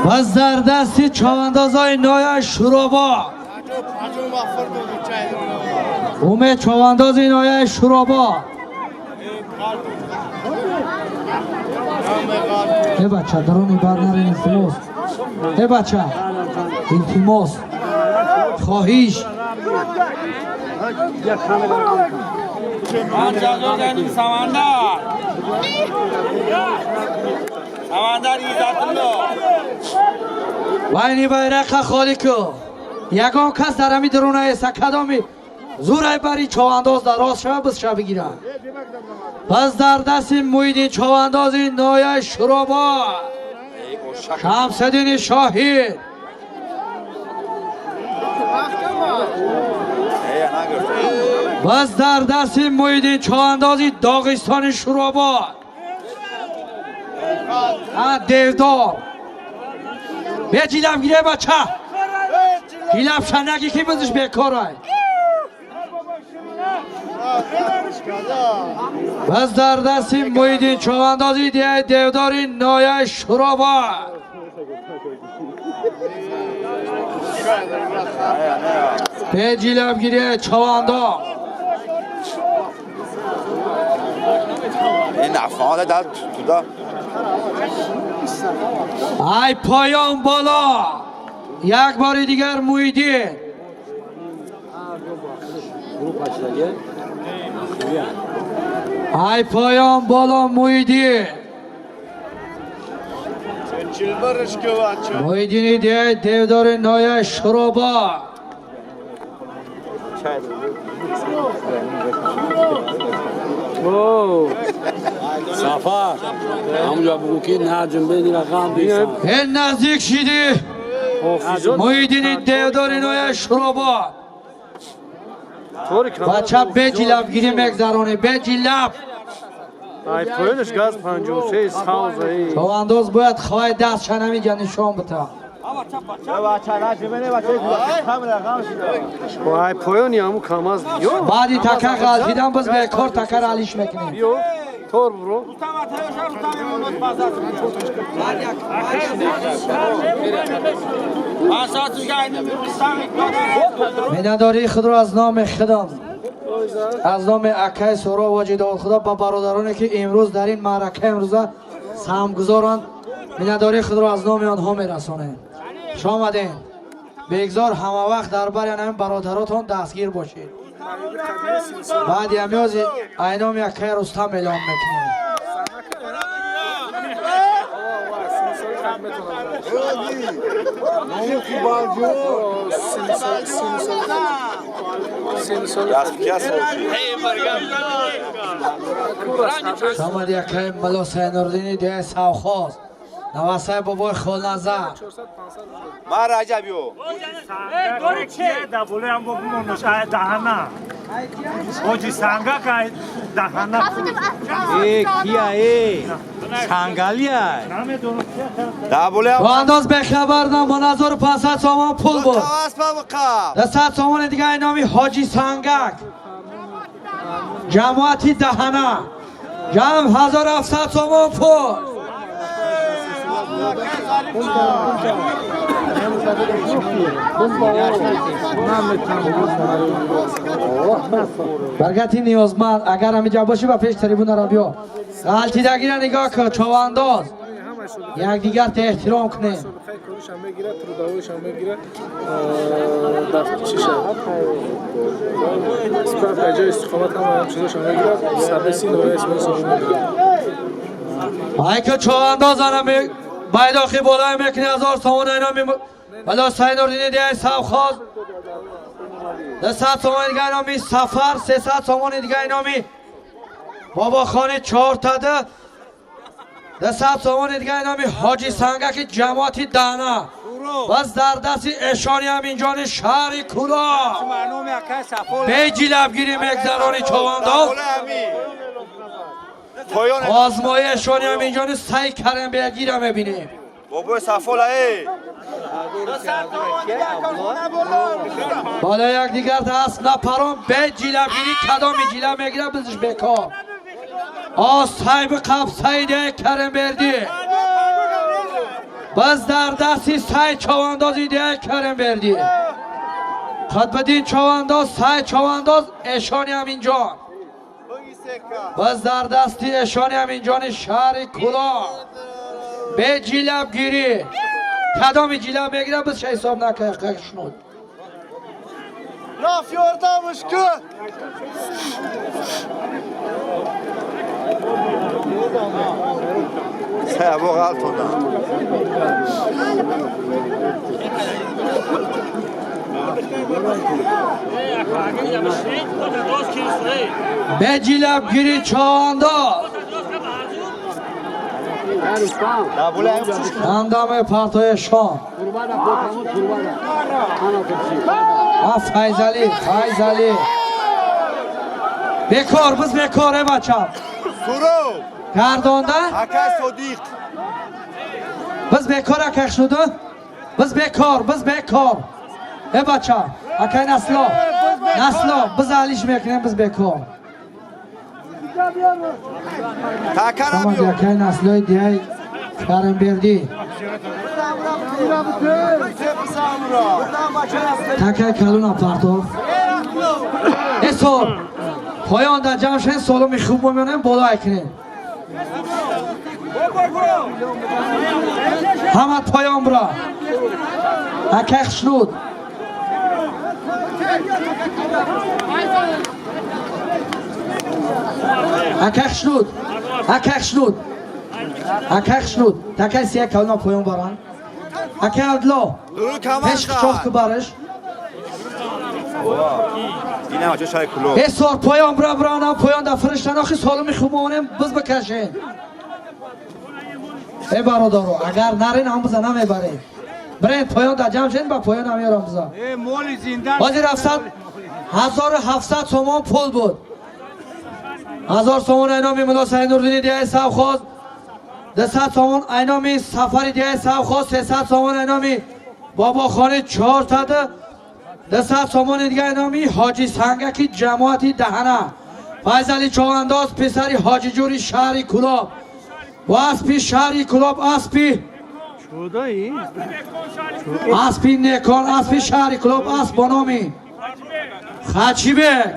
باز در دستی چواندازای نویا شروبا اومه چواندازی نویا شروبا ای بچه درونی بر نرین التماس ای بچه التماس خواهیش سمندر باینی bayrak خالی که یکان کس در همی درونه ایسا کدامی زورای بری چوانداز در راست شوه بس شوه بگیره پس در دست مویدین چواندازی نایه شروبا شمسدین شاهید پس در دست مویدین چواندازی داغستان شروبا دیودار به جیلم گیره بچه جیلم شنگی که بزش بیکار های بس در دستی مویدین چواندازی دیه دیوداری نایه شروبا به جیلم گیره چواندا این افعال در تودا ای پایان بالا یک بار دیگر مویدین ای پایان بالا مویدین مویدینی دیه دیودار نایه شروبا سفر همونجا بگو که نه جنبه دی رقم بیسن این نزدیک شیدی مویدینی دیودار نایه شروبا بچه به جیلب گیری مگذرانه به جیلب ای پایانش گاز 53 ساوزه چوانداز باید خواه دست شنمی جا نشان بتا ای پایانی همون کم از بیو بعدی تکه غلطیدن بز به کار تکه را علیش میکنیم بیو طور برو مینداری خود را از نام خدام از نام اکای سورا واجد خدا با برادرانی که امروز در این معرکه امروزه سهم گذارند مینداری خود را از نام آنها میرسانه شما آمدین بگذار همه وقت در بر همین برادراتون دستگیر باشید بعد امیاز اینام اکای رستم اعلام میکنیم شما دیگه ملا سینوردینی دیگه سوخواست نواسه بابای خول نظر من رجبیو دوری چه؟ دبوله هم بگمونش دهنه اوجی سنگا که دهنه کیا سنگالی های دبوله تو انداز به خبر نم 1500 سامان پول بود 100 سامان دیگه اینامی حاجی سنگک جماعتی دهنه جمع 1700 سامان پول برگتی نیازمند اگر همینجا باشی و پیش تریبون را بیا غلطی دگیره نگاه که چوانداز یک دیگر ته احترام کنه ای که چوانداز نمی بایداخی بالای میکنی 1000 سامان اینا می بلا سینوردینی دیگه سوخاز 100 سامان دیگه اینا می سفر 300 سامان دیگه اینا می بابا خانه 4 تده 100 سامان دیگه اینا می حاجی سنگک جماعتی دانا بس در دستی اشانی هم اینجان شهری کلا بیجی لبگیری مگذرانی چوانداز آزمای اشانی هم اینجان سعی کردن بگیرم ببینیم بابا صفاله ای بالا یک دیگر دست نپرم به جیلبگیری کدامی جیلب میگیره بزش بکار آس صاحب قبصه ده کرم بردی بز در دستی سای چواندازی ده کرم بردی خد بدین چوانداز سای چوانداز اشانی همین جان بز در دستی اشانی همین جان شهر کلا به جیلب گیری کدامی جیلب میگیره بز چه حساب نکه شنود Laf yordamış ki. سه با غلط به جیلب گیری چوانداز اندام پرتای شام فیضلی بکار بز بکاره بچم سورو گردانده حکه صدیق بز بکار اکه شده بز بکار ای بچم اکه نسلا بز علیش میکنیم بز بکار تکرم شما یو یکی نسلای دیگه کرم بردی تکه کلون پرتاف ای سال پایان در جمعشن سالو می خوب بمینیم بالا اکنیم همه پایان برا اکه شنود اکه شنود تکه سیه کلون پایان بران اکه عدلا پشک چوخ که برش این هم چه شای کلو ای سال پایان برا پایان در فرشتن آخی سالو می خوب بمینیم بز بکشین ای برادارو اگر نرین هم بزن هم برین برین پایان در جمع شدین با پایان هم یارم بزن بازی رفصد 1700 سومان پول بود 1000 سومان اینامی ملا سعید نوردینی دیگه سوخواست 200 سومان اینامی سفری دیگه سوخواست 300 سومان اینامی بابا خانه 4 تده 200 سومان دیگه اینامی حاجی سنگکی جماعتی دهنه فیضلی چوانداز پسری حاجی جوری شهری کلاب و اسپی شهری کلاب اسپی نکان اسپی شهری کلاب اسب بانامی خچیبه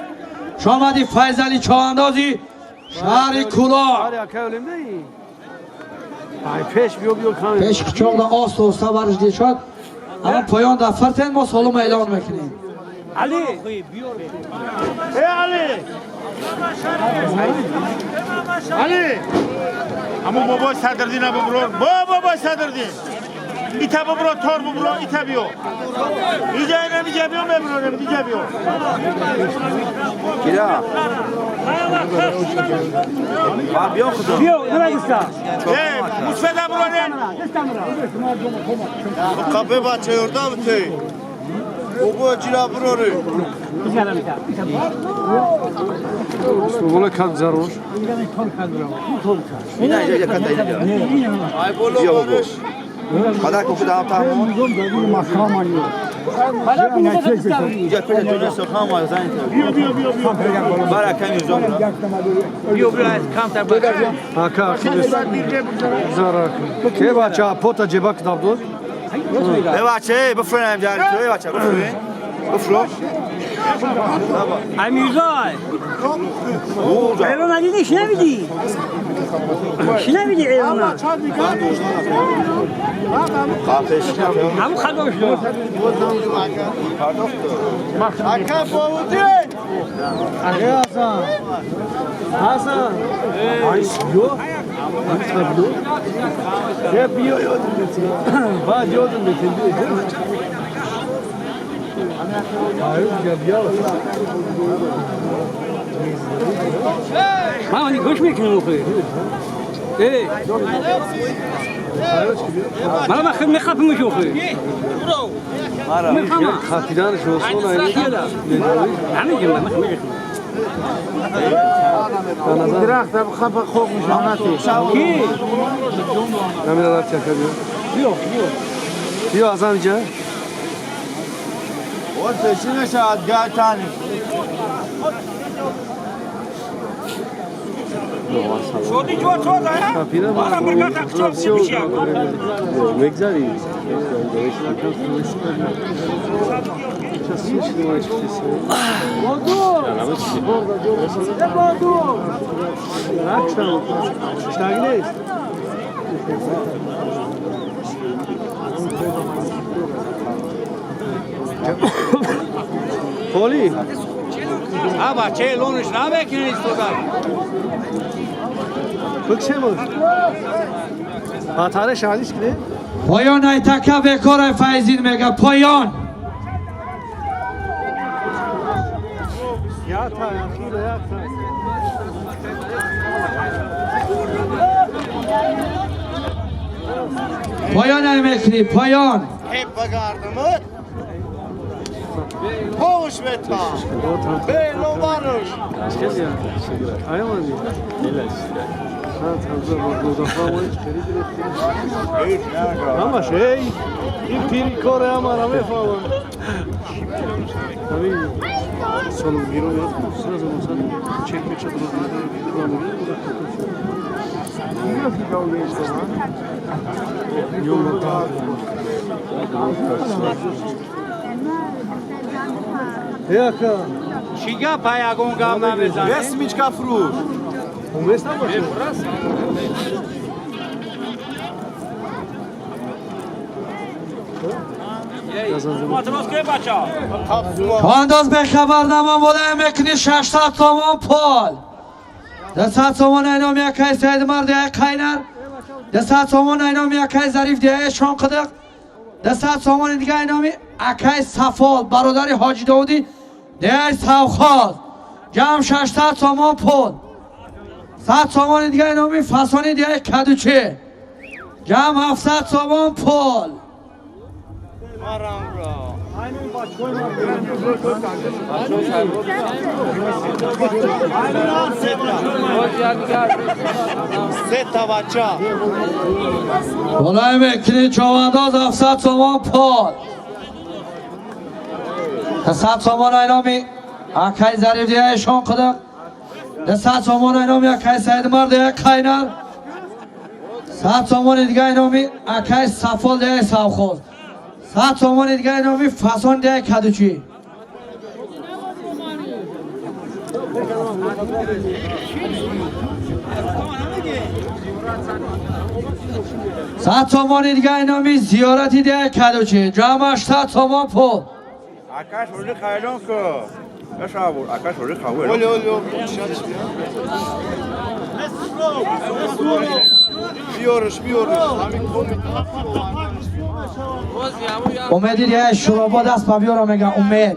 شامدی فیضلی چواندازی شهری کلاب پیش چوغ دا آست و سوارش دی شد اما پایان دا فرتن ما سالوم اعلان میکنیم علی اما بابا صدردی نببرو بابا صدردی ایتا ببرو تار ببرو ایتا بیو ایجا نمیجا بیو ببرو نمیجا بیو کیرا بیو خدا بیو نمیستا مصفده برو نم Kapı bahçe yorda mı tey? Baba cira burori. Valla kad zaroş. این اینجا یک کتا اینجا Ay bolo بیا barış. بابا خدا کو خدا تمام اینجا پیش دنیا سخن ما زنی برا کمی زوم Haka zarak. Ke bacha pota cebak davdod. ای بچه بفرنم جاری تو ای بچه بفرن بفرو امیرزای ایران ندیدی شنویدی ایران خافش همون خدامش دار Hakan Bavudi. Hasan. Ay yo. Tablo. Ya biyo yodum metin. Ba yodum metin. Hayır ya. ما hani göç mü ekmeğini okuyor? Bana bak ne kapımı okuyor? Khatidan shoson ayni. Hani kim ben ne Direkt de kapı kokmuş anlatıyor. Ki Kameralar çakıyor. بیا از همینجا وقت چی نشد گاتانی شدی جو تو ده پیره ما آدم برگرد اقشار سی بشی مگذاری پولی ها بچه لونش نبکنی استودار بکشمون پاتاره شادیش کنه پایان ایتکه به کار فیضین میگه پایان یا تا خیلی یا پایان نمیکنی پایان hep bagardımı Hoş beta Bello varış چه ayamadı ha tabii bu defa var ama şey این پیری کار ما را میفهمم همین سال بیرون یاد ساز مثلا چک میشه Jaka? شیگا پایگون گام نمیزنه Resmička fruš Umest tam başı. ماتروس که بچه انداز به خبرنامه بوده میکنی 600 تومان پول 200 تومان اینام یکی سید مرد یک قینر 200 تومان اینام یکی ظریف دیگه شان قدق 200 تومان دیگه اینامی اکی صفال برادر حاجی داودی دیگه سوخاز جمع 600 تومان پول 100 تومان دیگه اینامی فسانی دیگه کدوچه جمع 700 تومان پول Seta bacha بالای میکنی چوانداز 700 تومان پول 100 تومان اینامی اکی ظریف دیگه شان قدق 100 تومان اینامی اکی سید مرد یک قینر 100 تومان دیگه اینامی اکی صفال دیگه سوخوز 100 تومان دیگه اینامی فسان دیگه کدوچی صد تومان دیگه اینامی زیارتی دیگه کدوچی جمع 80 تومان پول Akash hoje khaylon ko. Yaşabur. Akash hoje khawyl. Oli Biyoruz امیدی دیگه شروبا دست با بیارم میگه امید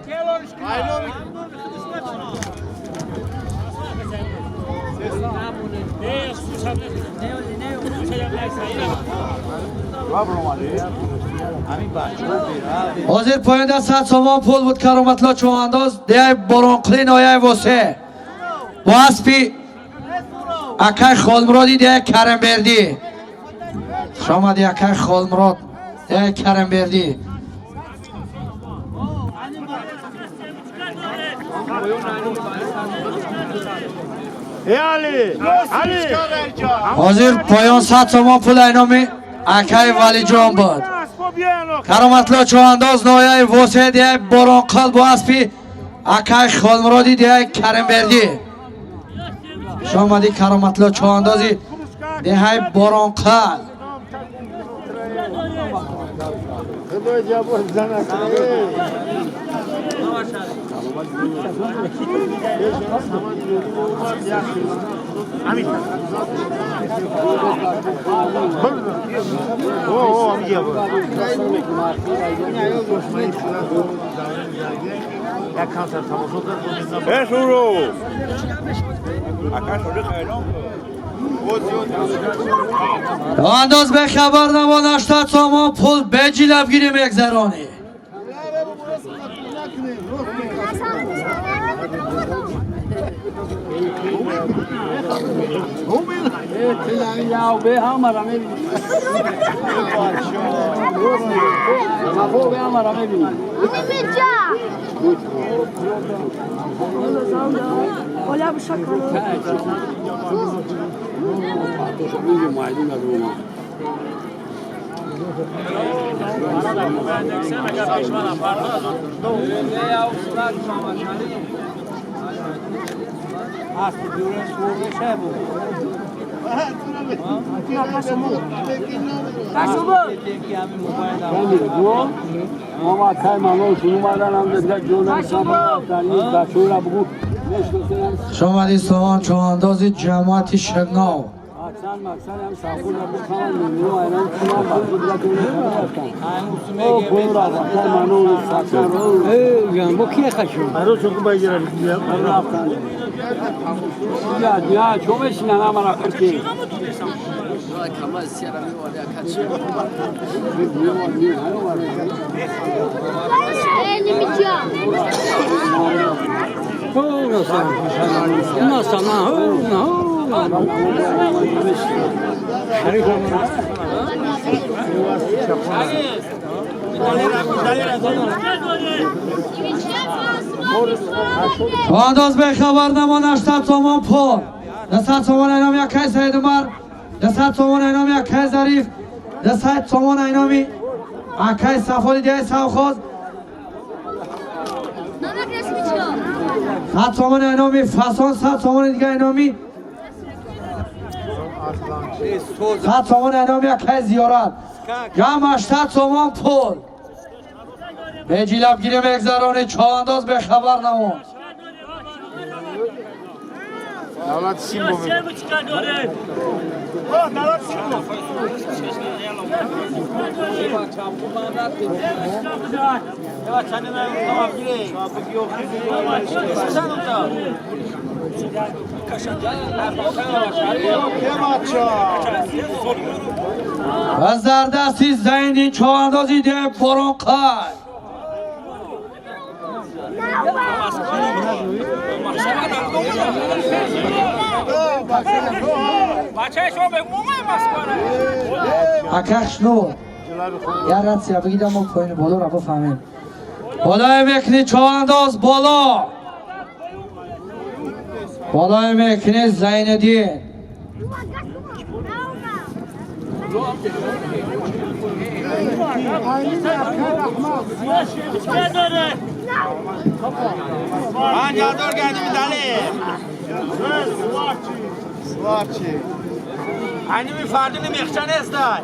حاضر پاینده 100 تومان پول بود کرامتلا چوانداز دیگه برانقلی نایه واسه با اسبی اکای خالمرادی دیگه کرم بردی شما دیگه اکای خالمراد دیگه کرم بردی Ali حاضر پایان 100 تومان پول اینامی اکای ولی جان بود کرامتلا چوانداز نایه واسه دیگه برانقل با اسبی اکای خالمرادی دیگه کرم بردی شما دیگه کرامتلا چواندازی دیگه برانقل Eşuru. Akash hoje khaylon ko. انداز به خبر نمان 80 تومان پول بجی لبگیری مگذرانی یا به همه را میبینی خب به همه را میبینی Olha o chacalão. Ama kaymanı sunmadan amca جون بچه‌ها بگو شما دیستان چوانداز جماعت شنگاو اصلا مقصد هم ساخون رو بخوام می‌بینم الان شما باید بگید او پورا کaymanı ساختن Yani bu kine kaçıyor. برای چون باید ya çok eşinden ama rakırtı Nasıl چوانداز به خبر نمان 80 تومان پول 100 تومان اینامی اکای سید عمر 100 تومان اینامی اکای ظریف 100 تومان اینامی اکای صفالی دیای سوخوز 100 تومان اینامی فسان 100 تومان دیگه اینامی 100 تومان اینامی اکای زیارت جمع 80 تومان پول به جیلب گیری مگذرانی چوانداز به خبر نمان دولت سیم بود از در دستی زیندین چواندازی ده برون قای اکخش نو یا رد سیا بگیدم ما پایین بالا را بفهمیم بالای مکنی چوانداز بالا بالای مکنی زیندین من یاددار کردیم دلی سوارچی اینمی فردی نمیخشن استای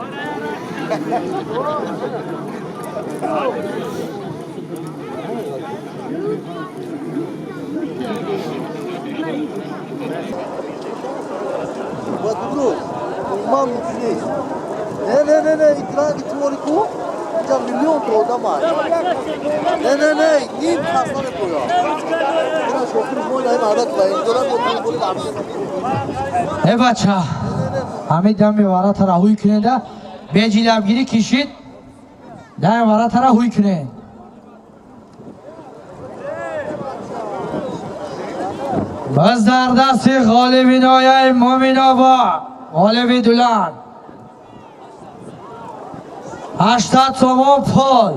Bak dur. Olmam mısın? Ne itiraz itiyor ku? Ya milyon dolar var. Ne این خاصه کویا. اینا شوخی مولا این عادت با این دلار بود بود ای بچه همین دم میوارا ترا هوی کنه ده به جیلب گیری کشید ده میوارا ترا هوی کنه باز در دست غالبی نایه مومین آبا غالبی دولان 80 تومان پول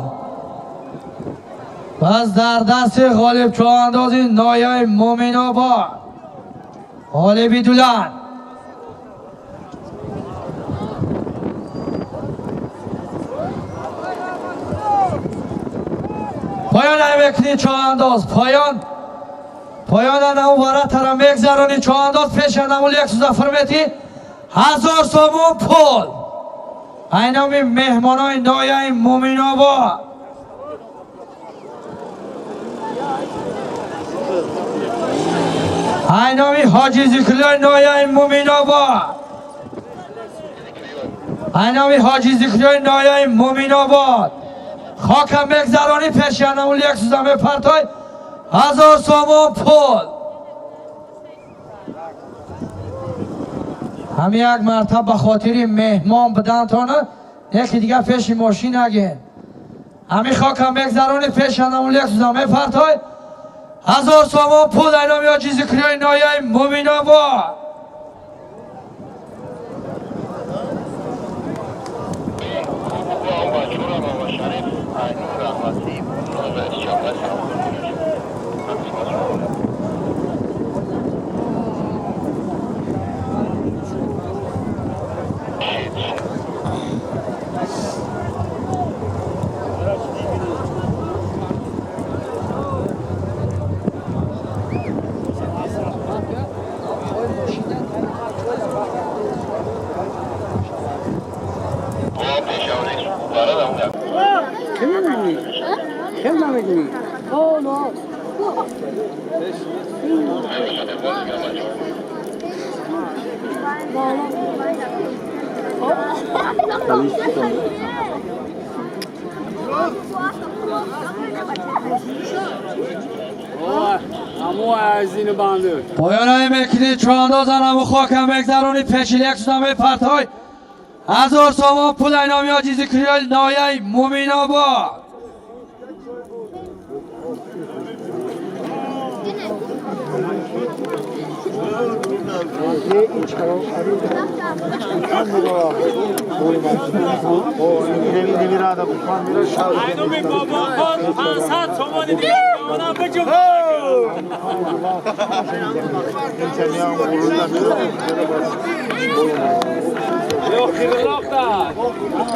باز در دست غالب چواندازی نایه مومین آبا غالبی دولان پایان نمیکنی چوانداز پایان نمو برای ترم بگذرانی چوانداز پیش نمول 100 فرمتی 1000 تومان پول اینامی مهمانای نایه مومین آبا اینامی حاجی ذکرلای نایه مومین آبا اینامی حاجی ذکرلای نایه مومین آبا خاکم بگذرانی پیش نمول 100 پرتای 1000 تومان پول همی یک مرتب به خاطر مهمان بدن تانه یکی دیگه پیش ماشین نگین همی خاکم بگذرانی پیش نمول 100 پرتای 1000 تومان پول اینامی حاجی ذکرلای نایه مومین آبا Oh, no. همو ارزین بنده پایان مکنی چوانداز انامو خاکم بگذرونی پیشیل یک سوزنامه پرتای 1000 سامان پول اینامی آجیزی کریال نایه مومین آباد اینو بابا خود 500 تومان دیگه اونا بجو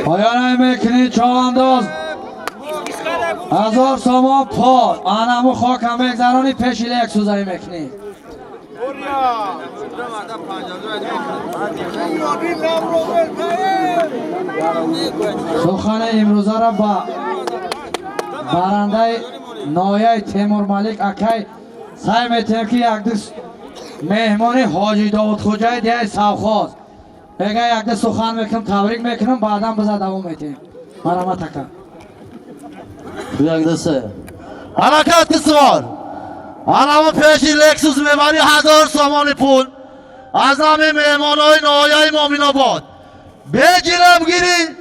پایان مکنی چوانداز 1000 سامان پال انامو خاکم بگذرونی پیشیل یک سوزنامه مکنی سخن امروزه را با برنده نایه تیمور ملک اکی سعی میتیم که یک دست مهمان حاجی داود خوجای دیگه سوخواز بگه یک دست سخن میکنم تبریک میکنم بعدا بزا دوام میتیم مرحمت اکم یک دسته حرکت کسوار آنها پیشی لکسوس میبری 1000 سامان پول از نام مهمانای نایه مومین آباد به جیرم گیری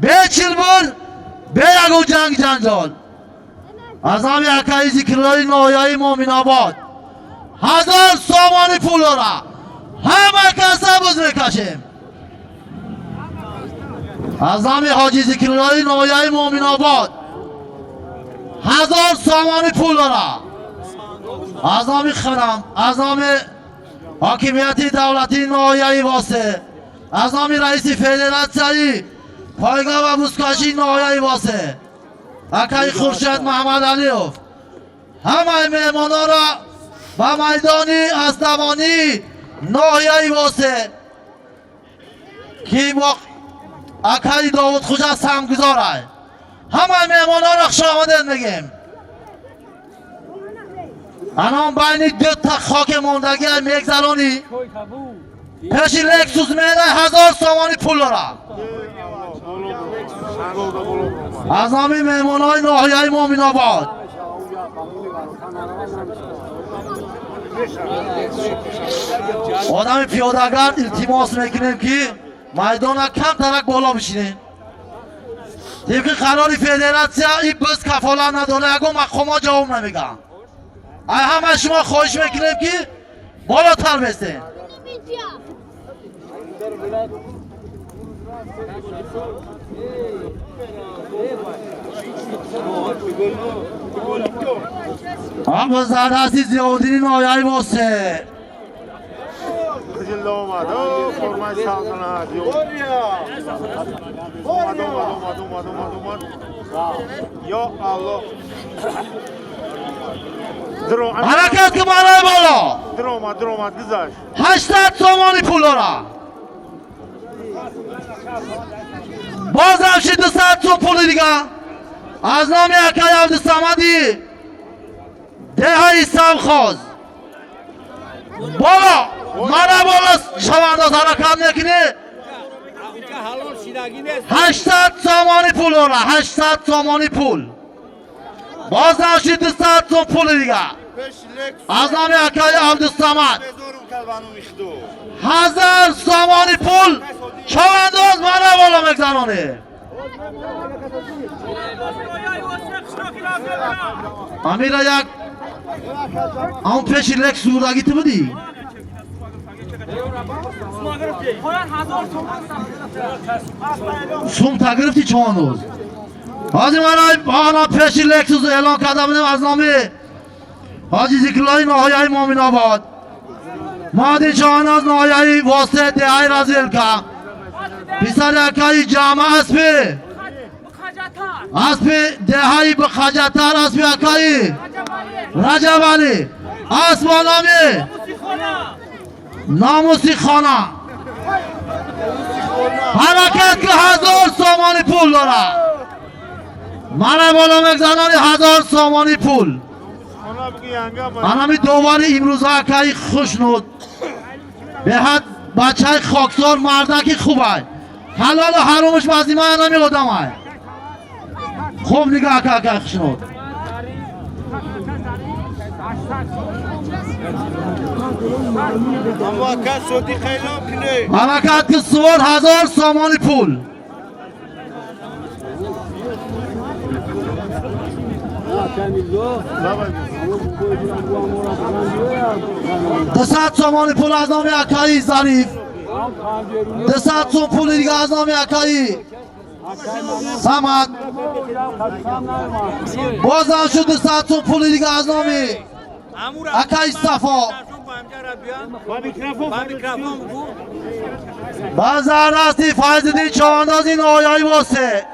به چلبر به یکو جنگ جنجال از نام یکایی ذکرهای نایه مومین آباد 1000 سامان پول را همه کسا بز میکشیم از نام حاجی ذکرهای نایه مومین آباد 1000 سامان پول را از نام خرم از نام حاکمیت دولتی نایه واسه از نام رئیس فدراسیون پایگاه و بوسکاشی نایه واسه اکای خورشید محمد علیوف همه مهمانا را به میدانی اسدوانی نایه واسه کی با اکای داود خوجا سم گذاره همه مهمانا را خوش آمدید میگیم انام بین دو تا خاک ماندگی میگذرانی پیشی لکسوس میده 1000 سامانی پول را از نام مهمانهای ناحیه مومین آباد آدم پیاده‌گرد التماس میکنیم که میدان کم ترک بالا بشینه طبق قرار فدراسیون این بس کفالت نداره اگه مقامات جواب نمیگن همه شما خواهش میکنیم که بالاتر بستین هم زده هستی زیادینی نایه واسه خجل اومد فرمای سلطنت اومد یا الله حرکت که بالای بالا در اومد گذاشت 800 سامانی پول را باز هم 200 سوم پول دیگه از نام اکای عبدالصمدی دههای سمخواز بالا مرا بالا شوانداز حرکت میکنه 800 سامانی پول را 800 سامانی پول باز هم 200 سوم پول دیگه از نام اکای عبدالصمد 1000 سامانی پول شوانداز مرا بالا میگذرانه امیرا یک اون پیشی لک سوداگی تو بودی سوم تا گرفتی چوانداز حاجی مرای بانا پیشی لکسوس اعلان کرده بودیم از نامی حاجی ذکرالله ناحیه مومن آباد مادی چوان از ناحیه واسطه دهی رزیل که پسر اکایی جامعه اسبی دهی بخجتر اسبی اکایی رجب علی اسب نامی ناموسی خانه حرکت که 1000 سامانی پول داره من بالا مگزنانی 1000 سامانی پول انمی دوباره امروز اکایی خوش نود به حد بچه خاکسار مردکی خوبه حلال و حرومش بازیمه انمی آدمه خوب نگاه اکایی خوش نود حرکت که سوار 1000 سامانی پول دست سامانی پول از نام اکایی ظریف دست سوم پول دیگه از نام اکایی سمت بازم شد دست سوم پول دیگه از نام اکایی صفا بازم راستی فایزدین چواندازی نایایی واسه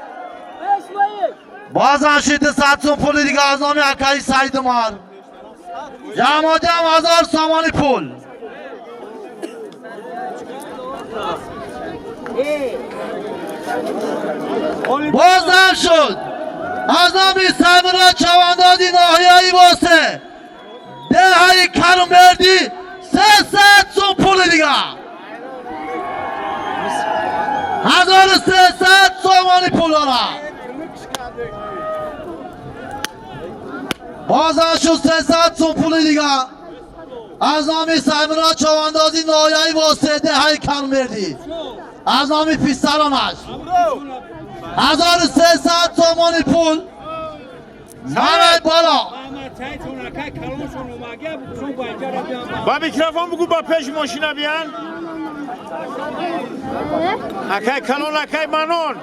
بازم شد دست سوم پول دیگه از نام اکایی سعید مار جمع 1000 سامانی پول بازم شد از نامی سیمرا چواندازی ناحیه‌ای واسه دهی کرمردی 300 سوم پول دیگه 1300 سامانی پول داره بازم شد 300 سوم پول دیگه از نامی سیمرا چواندازی ناحیه‌ای واسه دهی کرمردی از نامی پیسترانش 1300 سامانی پول مرد بالا با میکروفون بگو با پیش ماشینا بیان اکای کلون اکای منون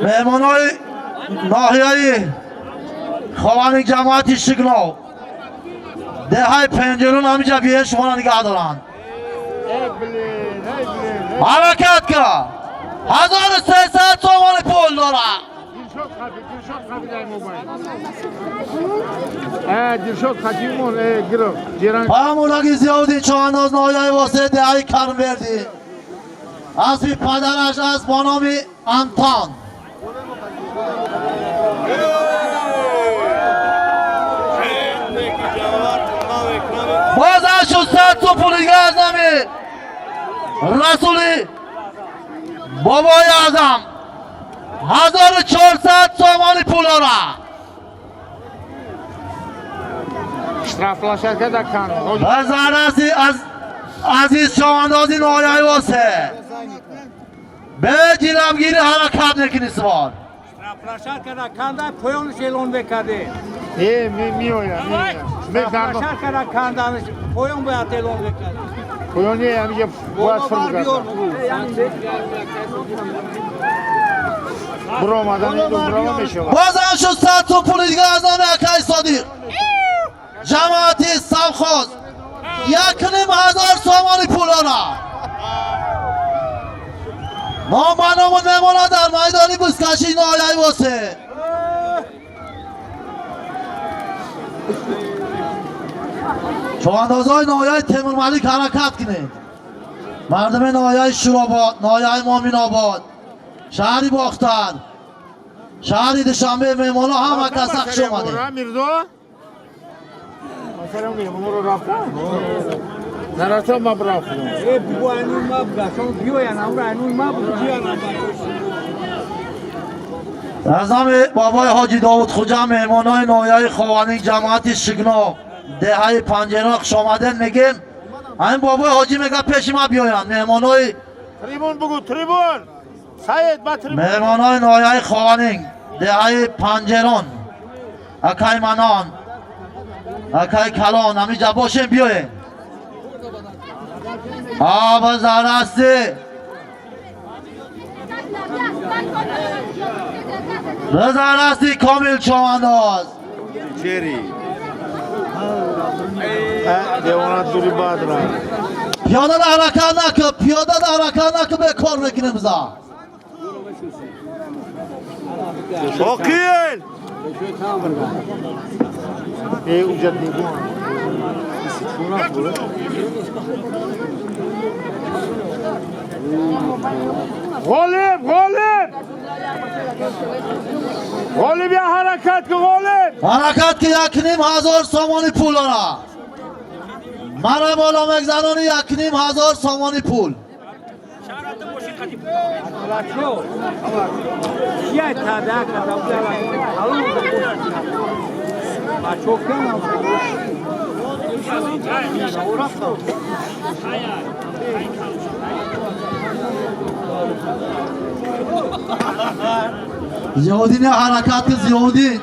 مهمانای ناحیه‌ای خوانی جماعتی شگنو دههای پنجرون همینجا بیه شما نگاه دارن حرکت که 1300 سامانی پول داره دلشاد خدیمون گرم پامونگی زیادی چوانداز ناحیه‌ای واسه دههای کرمردی اسبی پدرش از با نام انتان بازم شد 100 سوم پول دیگه از نامی رسولی بابای اعظم 1400 سامانی پول داره اشترافلاشر که دکن بزرسی از عزیز چواندازی ناحیه‌ای واسه به جیرمگیری حرکت نکنی سوار Raplaşar kadar kanda poyon şeylon bekade. میویا Raplaşar kadar kanda poyon bu atelon bekade. پویانی همیشه باید فرم کرد برو آمدن این دو برو میشه بازم شد 100 سوم پول دیگه از نام اکای صادق جماعتی سمخواست 1,500 سامانی پول داره ما منامون میمونه در میدانی بزکشی ناحیه‌ای واسه چواندازهای ناحیه تیمور ملیک حرکت کنید مردم ناحیه شوراباد ناحیه مومن آباد شهری باختر شهری دوشنبه میمانا هم کسخش اومده میردو مثلا میمونو رو رفت نراتو ما برافت Bu anun ma bırakın diyor yani ama anun ma bırakıyor از نام بابای حاجی داود خوجا مهمانای ناحیه خوانی جماعت شگنا دهه پنجره خوش آمدن میگیم همین بابای حاجی میگه پیش ما بیاین مهمانای تریبون بگو تریبون سعید با تریبون مهمانای ناحیه خوانی دهه پنجران اکای منان اکای کلان همینجا باشین بیاین آب زرستی وزارتی کامل چوانداز جری دیوانات دوری باد را پیاده دا حرکت نکن پیاده دا حرکت نکن به کار بکنیم بزا شاکیل ای اونجا دیگه غالب غالب غالب یا حرکت که غالب حرکت که 1,500 سامانی پول را مرا بالا مگذرانی 1,500 سامانی پول زیادی نه حرکت که زیادی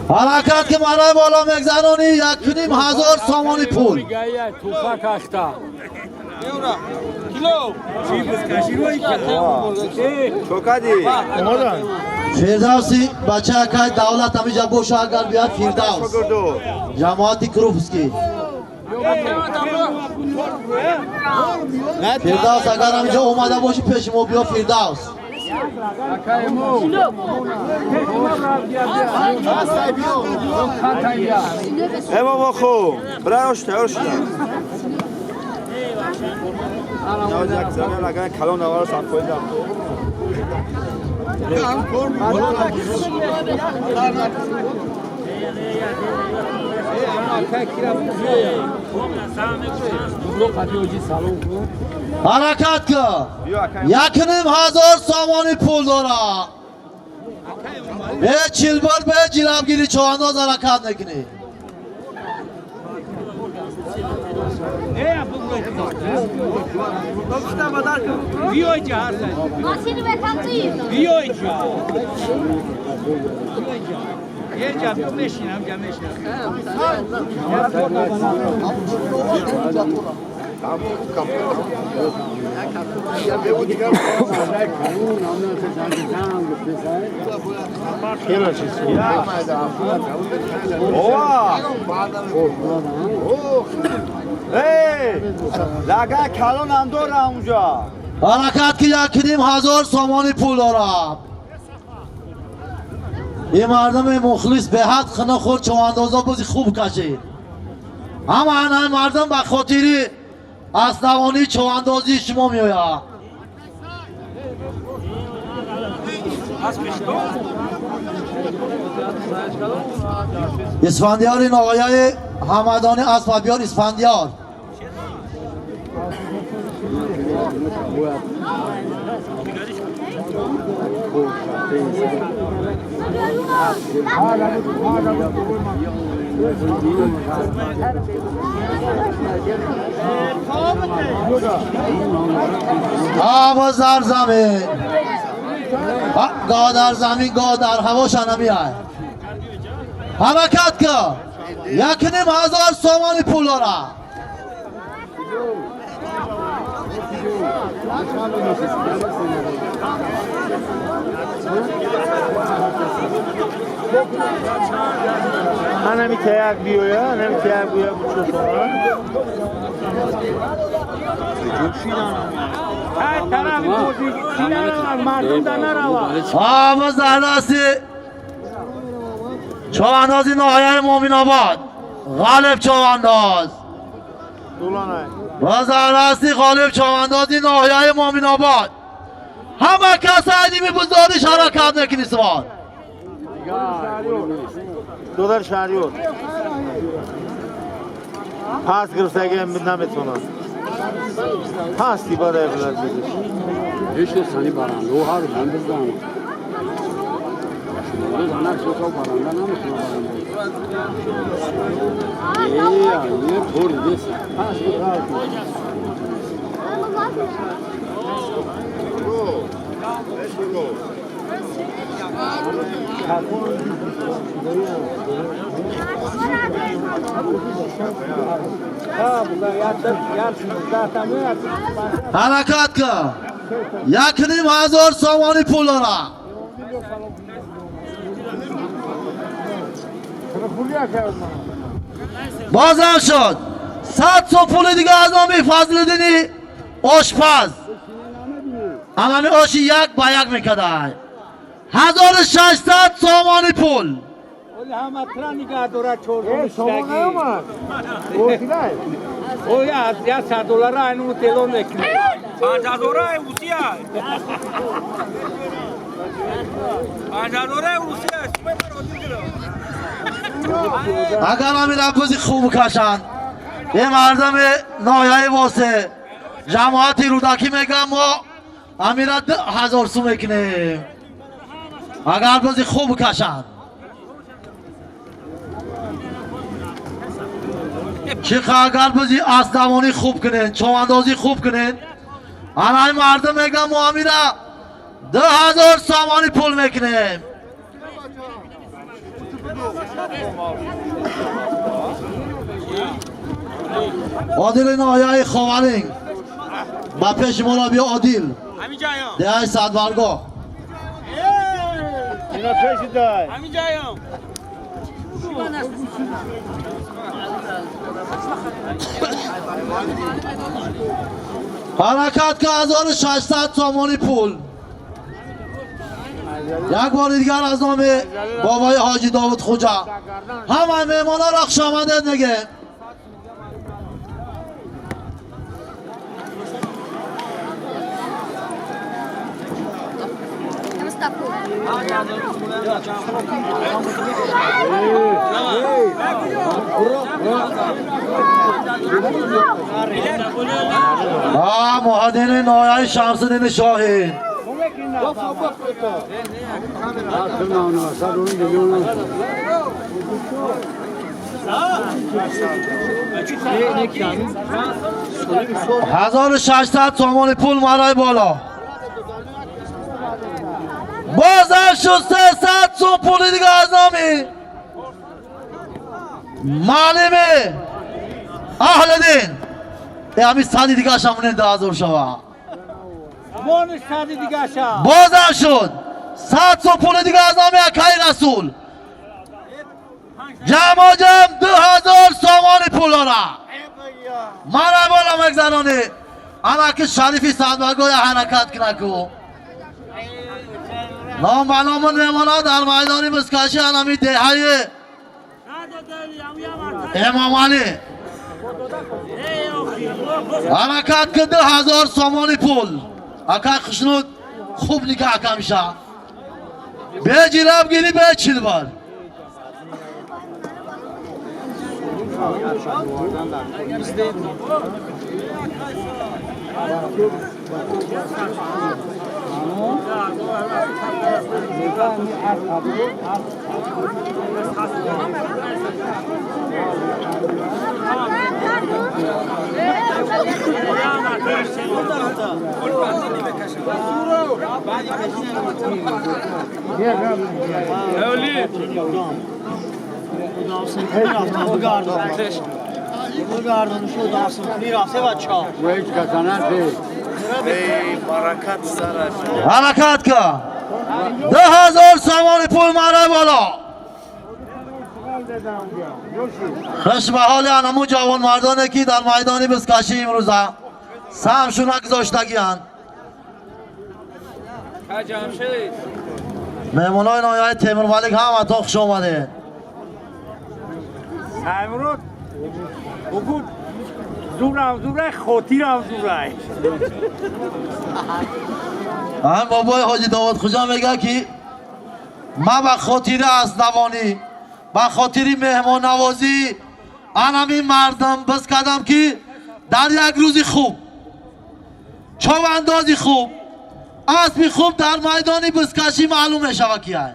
حرکت که مرای بالا مگذرانی 1,500 سامانی پول فردوسی بچه که دولت همیجا بوشه اگر بیاد فردوس جماعتی کروفسکی فردوس اگر همیجا اومده باشی پیش ما بیا فردوس ای بابا خوب براش تاش نه یک زمان لگن کلام نوار صاف کنید حرکت که 1,500 سامانی پول دارا به چیلبال به جلبگیری چوانداز حرکت نکنی ماشین بکنید لگن کلام هم داره اونجا حرکت که 1,500 سامانی پول دارم این مردم مخلص به حد خنا خور چواندازا بازی خوب کشید اما این مردم به خاطری اسلوانی چواندازی شما میاید اسفندیار این آقایای حمدانی اسفندیار اسفندیار آب زر زمین گاه در زمین گاه در هواش نمیاد حرکت که 1,500 سامانی پول دارم هنمی تیک بیویا هنمی تیک بیویا بچه سوان آب زردستی چواندازی ناحیه مومن آباد غالب چوانداز و زردستی غالب چواندازی ناحیه مومن آباد همه کسایی می بزدادش حرکت نکنی سوان دودر شهریور پاس گرفتگی نمیتونم پاسی باید بلد بزش هیچ سانی برند او هر من بزنم زنک شکا برنده نمیتونه یه پور دیست پس بکار حرکت که 1,500 سامانی پول داره بازم شد 100 سو پول دیگه از نامی فضل دینی آشپز اما آشی یک با یک میکده 1,600 سامانی پول ولی همه ترا نگاه داره چورده شما نیامد او از $100 اینو تلون نکنه $5,000 روسیه $5,000 روسیه اگر همی رفت خوب کشن یه مردم نایه واسه جماعتی رودکی میگم ما همی را 1,000 سو میکنیم اگر بازی خوب کشن چیخه اگر بازی اسدوانی خوب کنین چواندازی خوب کنین الان مردم میگم ما همی را 2,000 سامانی پول میکنیم عادل نایه خوالینگ با پیش مرابی عادل ده صد برگاه اینا پیش دای همین جایم حرکت که 1,600 سامانی پول یک بار دیگر از نام بابای حاجی داود خوجا همه مهمانا را خوش آمدید میگه مهدین نایه شمس الدین شاهین $1,600 سامان پول مرای بالا بازم شد 300 سو پول دیگه از نامی معلم اهل دین همین صدی دیگه شمونه 10,000 شوه مونش صدی دیگه شم بازم شد 100 سو پول دیگه از نامی اکای رسول جمع 2,000 سامان پول داره مرای بالا مگذرانه انا که شریفی صدبرگاه حرکت کنکو نام به نام نمانا در میدانی بسکشی انمی دهی امام علی حرکت که 2,000 سامانی پول اکا خشنود خوب نگه اکا میشه به جیراب گیری به چیل بار حرکت که 2,000 سامان پول مرای بالا خوش به حال انمو جوان مردانه که در میدانی بسکشی امروزه سمشون گذاشتگی هن مهمونای نایه تیمور ملک هم اتاق خوش آمده امروز بگو زوره خوتیرم زوره هم بابای حاجی داود خوجا میگه که ما به خاطر اسدوانی به خاطر مهمان نوازی انمی مردم بس کردم که در یک روزی خوب چواندازی خوب اسبی خوب در میدانی بسکشی معلوم میشه کیه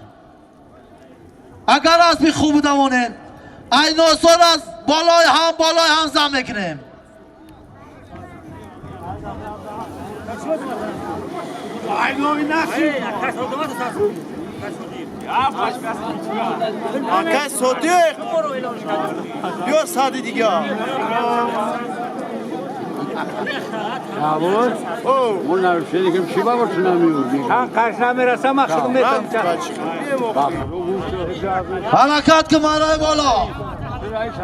اگر اسبی خوب دوانین ایناسار از بالای هم زم میکنیم آکه صدیق بیا سادی دیگه Yavuz, bunlar şey kim şiba başına mı yürüyor? Ha karşına mirasa maksadım etem. Bak, حرکت که مارای بالا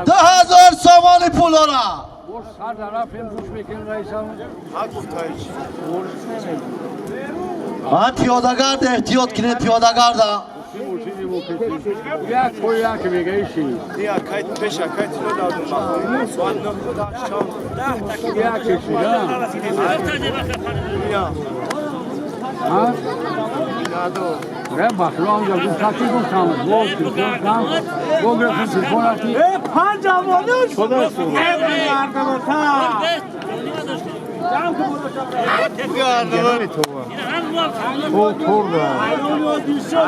10,000 سامانی پولارا boş sar taraf hem boş mekan reisam. من پیادگرد احتیاط کنید پیادگرد Ya koya ki bir işi. Ya kayıt peşa kayıt şöyle aldım bak. Soğan noktada akşam. Ya kişi ya. Ya. Ha? Ve baklo amca bu kaçı bu tamam. Bu tamam. Bu grafik fotoğrafı. Pancamonuş. Kodarsın. Yardım ta. Yardım et o. O torda.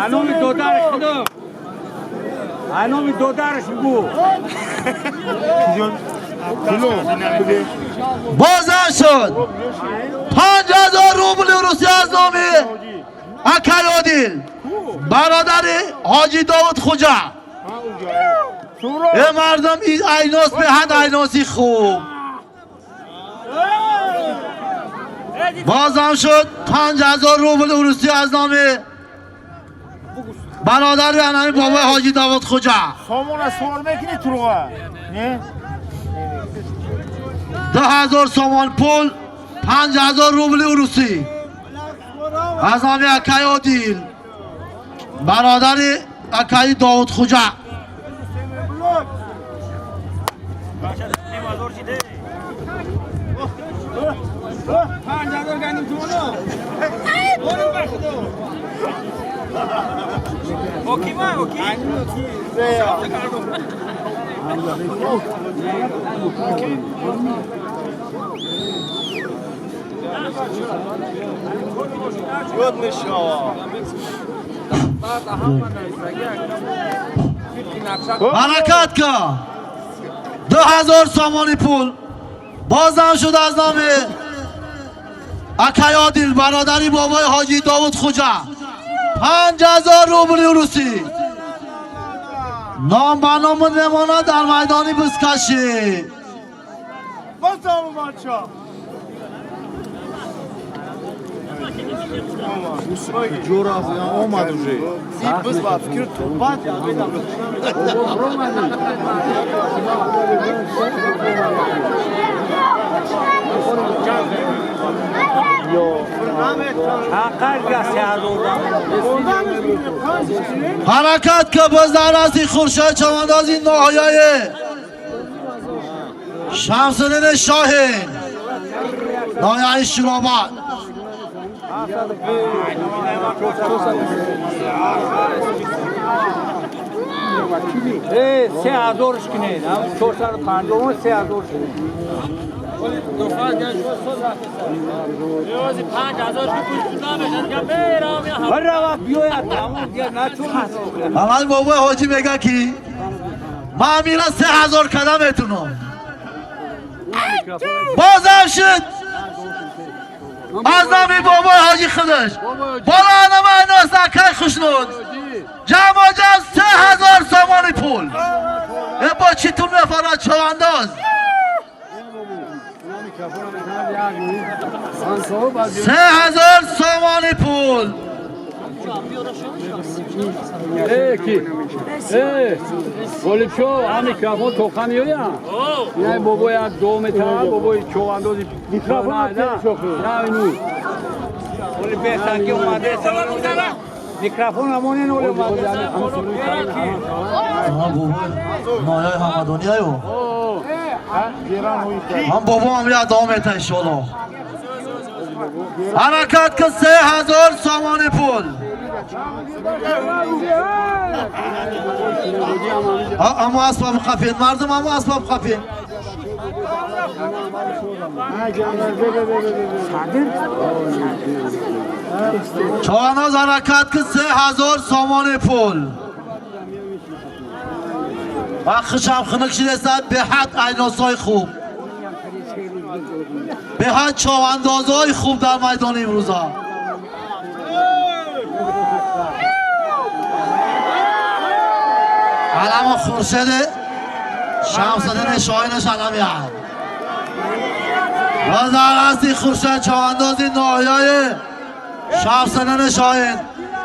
Anomi dodarış kilo. Anomi dodarış bu. Kilo. بازم شد 5,000 روبل روسی از نامی اکیادیل برادر حاجی داود خوجا یه مردم این ایناس به هند ایناسی خوب بازم شد 5,000 روبل روسی از نامی برادر انمی بابای حاجی داود خوجا Somona sormak ne turğa? Ne? 10,000 سامان پول 5,000 روبل روسی از نامی اکیادیل برادر اکایی داود خوجا Yodmuş ya. حرکت که 2,000 سامانی پول بازم شد از نام اکیادیل برادری بابای حاجی داود خوجا 5,000 روبل روسی نام برنامه نمانه در میدانی بسکشی Basam maça. Coğrafya olmadı уже. Biz var fikir turbat. حرکت که بزدر از این خورشه چمنداز این ناحیه شمسدین شاهین ناحیه شرابات سه هزارش کنید. هم 450 3,000 یوازی 5,000 پول بشن که برام یا هر وقت بیاید تمام دیگه نچون اول بابای حاجی میگه که من میرم 3,000 قدم میتونم بازم شد از نامی بابای حاجی خودش بالا انما ایناس اکای خوشنود جمع 3,000 سامانی پول ای با چیتون نفرات چوانداز 3,000 سامانی پول ki. Volip şu mikrofon tokamıyor ya. Yani babaya 2 metre babaya çoğandoz mikrofon ayda. Ya inu. Volip sanki اومده میکروفون همون این اولی اومده نایای همدانی هایو هم بابا هم یه ادامه میتن انشالله حرکت که 3,000 سامانی پول اما اسباب خفین مردم اما اسباب خفین چواناز حرکت که 3,000 سامانی پول وقتش هم خنکش رسد به حد ایناسای خوب به حد چواندازهای خوب در میدان امروز ها علم خورشد شمس‌الدین شاهینش علمی هم و در هستی خورشد چواندازی ناحیه‌ی شمس‌الدین شاهین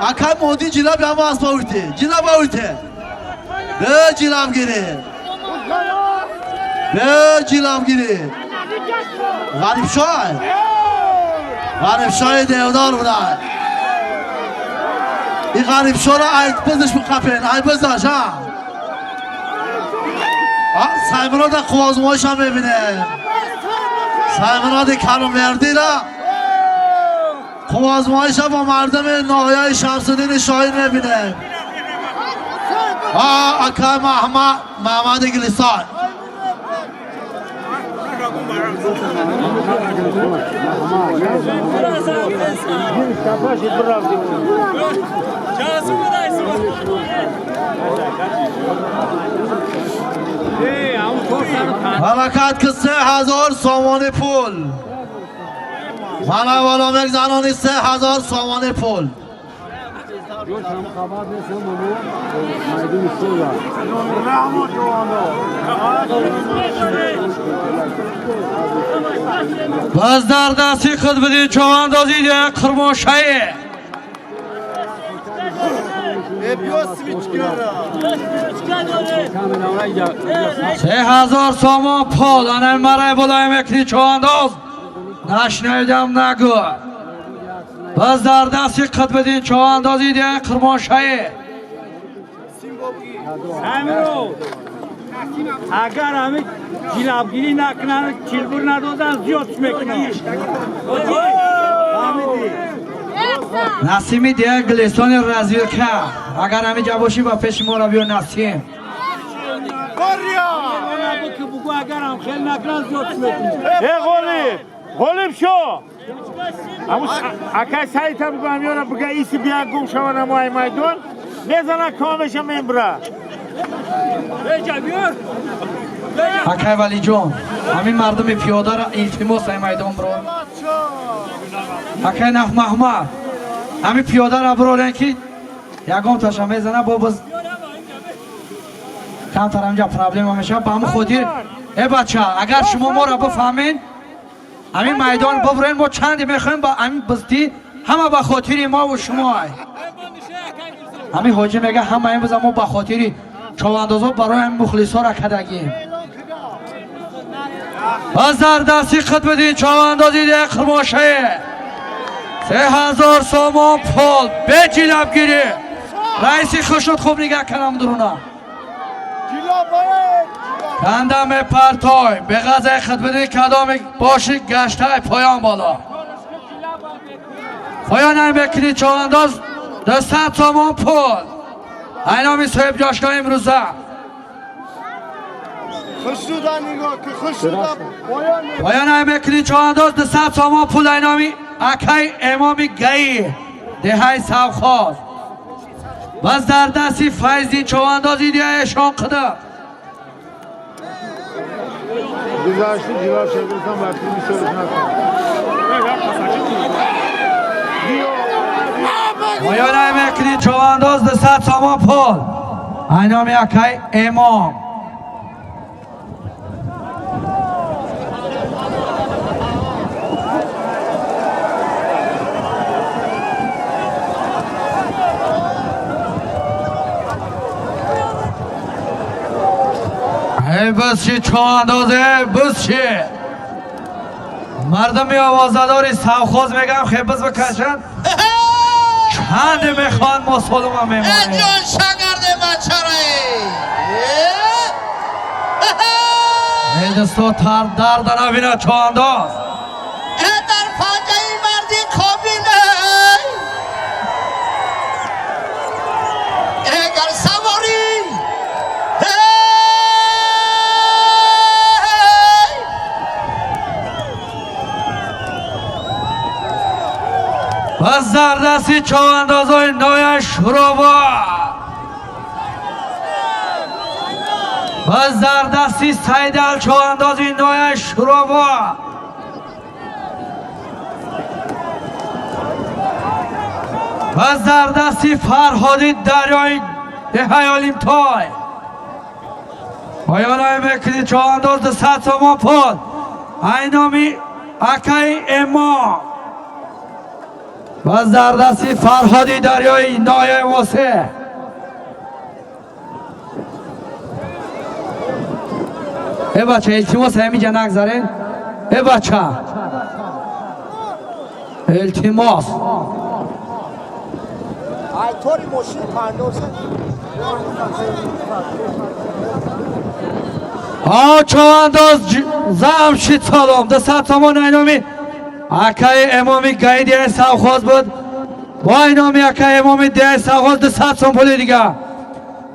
اکر مودی جیلب هم از باورته جیلب باورته به جیلب گیره به جیلب گیره غریب شای دیودار بودن این غریب شای را عید بزش بخفین عید بزش ها سایمراد خوازمایش هم ببینه سایمراد کرموردی را خوازمایش هم با مردم ناحیه شمس‌الدین شاهین ببینه اکای محمد گلیسان حرکت که 3000 سامان پول من والا یک زنانی 3000 سامان پول باز در دستی خود بدین چواندازی دیگه کرمانشاهی 3000 سامان پول آنه مرای بلایم اکنی چوانداز نشنیدم نگو باز در دستی خود بدین چواندازی دیگه کرمانشاهی اگر همه جلابگیری نکنن چیلبور ندادن زیادش میکنن نسیمی دیگه گلیسان رزیل که اگر همه جا باشی با پیش ما را بیو نسیم که بگو اگر هم خیلی نکنن زیادش میکنن غالب شو اکای سایت هم بگم یارا بگه ایسی بیا گم شو نمای میدان میزنه کامش هم امبرا اکای ولی جون همین مردم پیاده را التماس های میدان برو اکای نخ محمد همین پیاده را برو لنکی یکم تاشا میزنه با باز کم تر همجا پرابلم همیشه با هم خودی ای بچه اگر شما ما را بفهمین همین میدان ببرین ما چندی میخوایم با همین بستی همه با خاطری ما و شما همین حاجی میگه همه این بزن ما با خاطری چواندازا برای همین مخلصا را کدگیم باز در دستی خط بدین چواندازی دیگه کرمانشاهی 3000 سامان پول به جیلب گیری رئیسی خوشت خوب نگه کنم درونه کندم پرتای به غذای خدمتی کدام باشی گشته پایان بالا پایان هم بکنی چوانداز 200 سامان پول اینامی صاحب جاشگاه امروزه پایان هم بکنی چوانداز 200 سامان پول اینامی اکای امامی گئی دهی سوخاز باز در دستی فیضی چواندازی دیگه اشان قدم گذاشتی جلال شکرتان وقتی میسرش نکن پایان هم بکنی چوانداز 200 سامان پول اینامی اکای امام بس چی چواندازه بس چی مردمی آوازداری سوخوز میگم خیلی بس بکشن چند میخوان مسلمان میمونه جان شگرد بچرایی ای دستو تر درد نبینه چوانداز در فاجعه مردی کابینه اگر سواری بس در دستی چواندازای نوی شروع با باز در دستی سیدل چواندازی نوی شروع باز در دستی فرهادی دریای حیالیم تای پایانای میکنی چوانداز ده 100 تومان پول اینامی اکای اما باز در دستی فرهادی دریای نای واسه ای بچه التماس همینجا نگذارین ای بچه التماس طوری ماشین پردازه چوانداز زمشید سالم ده 100 تومان اینامی اکای امامی گایدی سوخواز بود با اینامی اکای امامی ده سوخواز ده 100 تومان پولی دیگه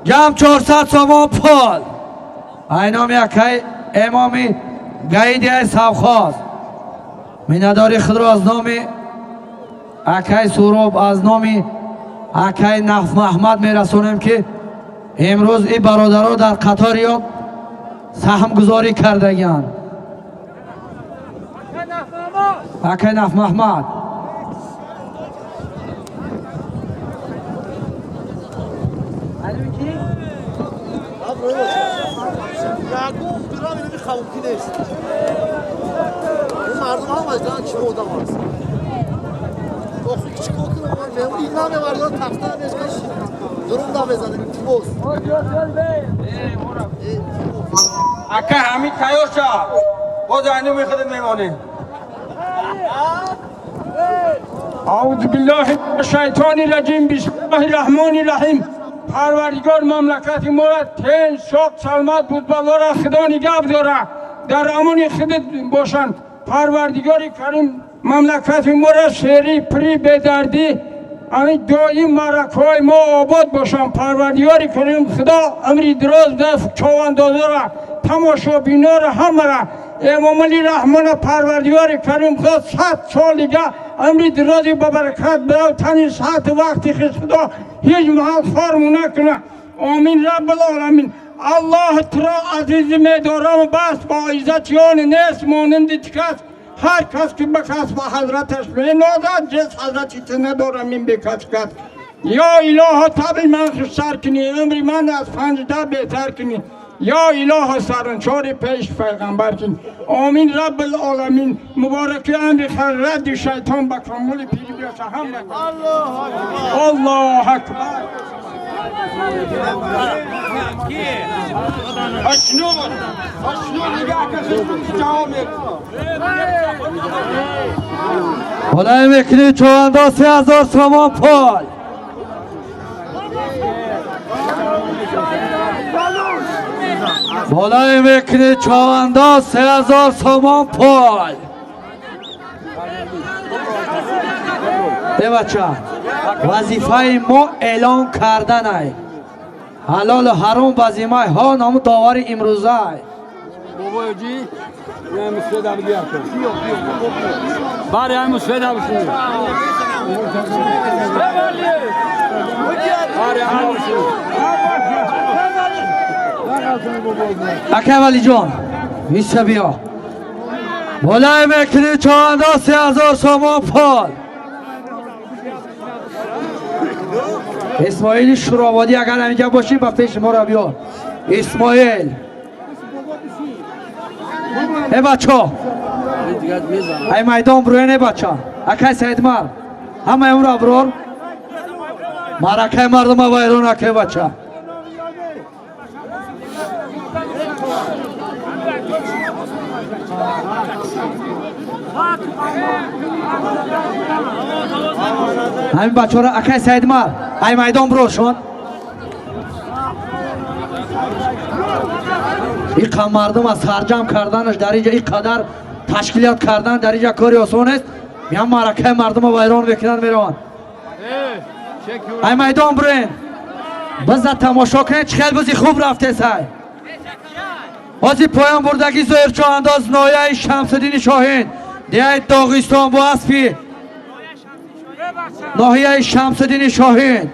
جمع 400 تومان پول اینامی اکای امامی گایدی سوخواز مینداری خود را از نامی اکای سوروب از نامی اکای نف محمد میرسونیم که امروز این برادرها در قطار یا سهم گذاری کردگیان اکای نف محمد یعقوب برام اینو خاموکی نیست اون مردم هم از دارن چی بودم هست آخه چی کنم من این نامه مردم تختان نیست درون دا بزنه تیموز اکا همین کایوشا باز اینو میخواد میمانه اعوذ بالله من الشیطان الرجیم بسم الله الرحمن الرحیم پروردگار مملکت ما را تن شوق سلامت بود بالا را خدا نگه داره در امان خودت باشند پروردگار کریم مملکت ما را شیری پری بدردی همین دائم مرکای ما آباد باشند پروردگار کریم خدا امری دراز دست چواندازه را تماشا بینا را همه را امام علی رحمان پروردگار کریم خدا 100 سال دیگه امری درازی با برکت برو تنی ساعت وقتی خدا هیچ محل فرمو نکنه آمین رب العالمین الله ترا عزیز میدارم بس با عزت یان نیست مانند کس هر کس که بکس با حضرتش نازد جس حضرتی تو ندارم این بکس کس یا اله طبع من سر کنی امری من از 15 بهتر کنی یا اله سرانچار پیش پیغمبر کن آمین رب العالمین مبارک امر خیر رد شیطان با کمال پیری بیاشه هم الله اکبر اشنور نگاه کسی جواب بلای میکنی چوانداز 3000 تومان پول بالای میکنی چوانداز 3000 تومان پول بچه وظیفه ما اعلان کردن ای حلال و حرام وظیفه ها نام داور امروزه ای بابا جی نه مسعود عبدی اکبر باره هم مسعود عبدی اکه ولی جان میشه بیا بالای میکنی چوانداز 3000 تومان پول اسماعیل شورابادی اگر اینجا باشی با پیش ما را بیار اسماعیل ای بچه ای میدان بروین ای بچه اکای سید مر همه اون را برور مرکه مردم ویرون اکای بچه همین بچه را اکای سید مر ای میدان برور شون این قدر مردم از سرجم کردنش در اینجا این قدر تشکیلات کردن در اینجا کاری آسان است میان مرکه مردم ویران بکنن میروان ای میدان برین بزد تماشا کنید چه خیلی بازی خوب رفته سای بازی پایان بردگی زهر چوانداز نایه شمس‌الدین شاهین دیه داغستان با اسبی ناحیه شمس‌الدین شاهین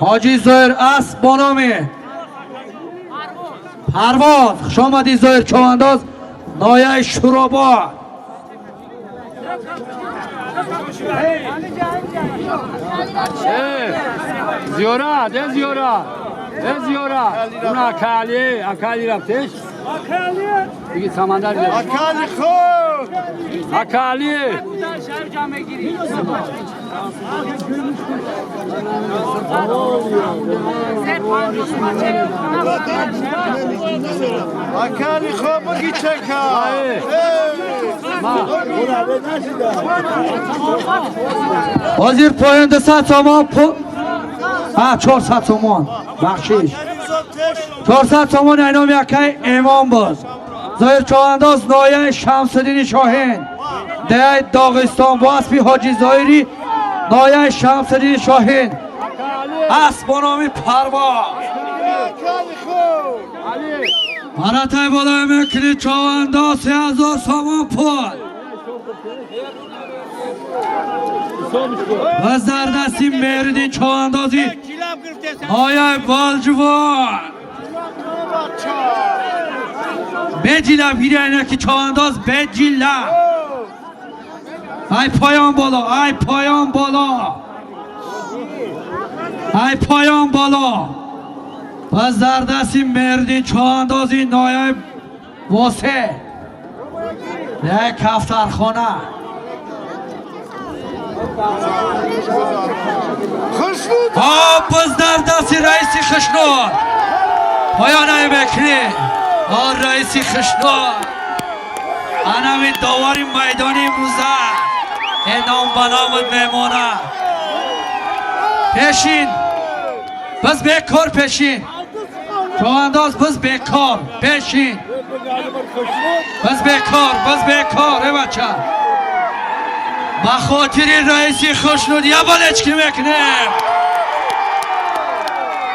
حاجی زهر اسب با نام پرواز خوش آمدی زایر چوانداز نایه شوراباد زیورا ده زیورا اون اکالی رفتش دیگه سمندر بیاد اکالی خوب اکالی اکالی خوب بگی چکا وزیر پایان 200 تومان 400 تومان بخشش 400 تومان اینام یکی امام باز زایر چوانداز نایه شمس‌الدین شاهین ده داغستان با اسبی حاجی زایری نایه شمس‌الدین شاهین اسبانامی پرواز مراتای بالای مکنی چوانداز 3000 تومان پول و زردستی مردین چواندازی آیا بالجوان بجیلم گیری اینه که چوانداز بجیلم ای پایان بالا ای پایان بالا ای پایان بالا و زردستی مردین چواندازی نایه واسه نه کفترخانه باز در دستی رئیسی خشنور پایانه بکنی رئیسی خشنور انمی داوری میدانی موزه نام بنامد میمانه پیشین بس بیکار پیشین چوانداز بس بیکار پیشین بس بیکار ای بچه بخاطر رئیسی خوشنود یه بالچکی میکنه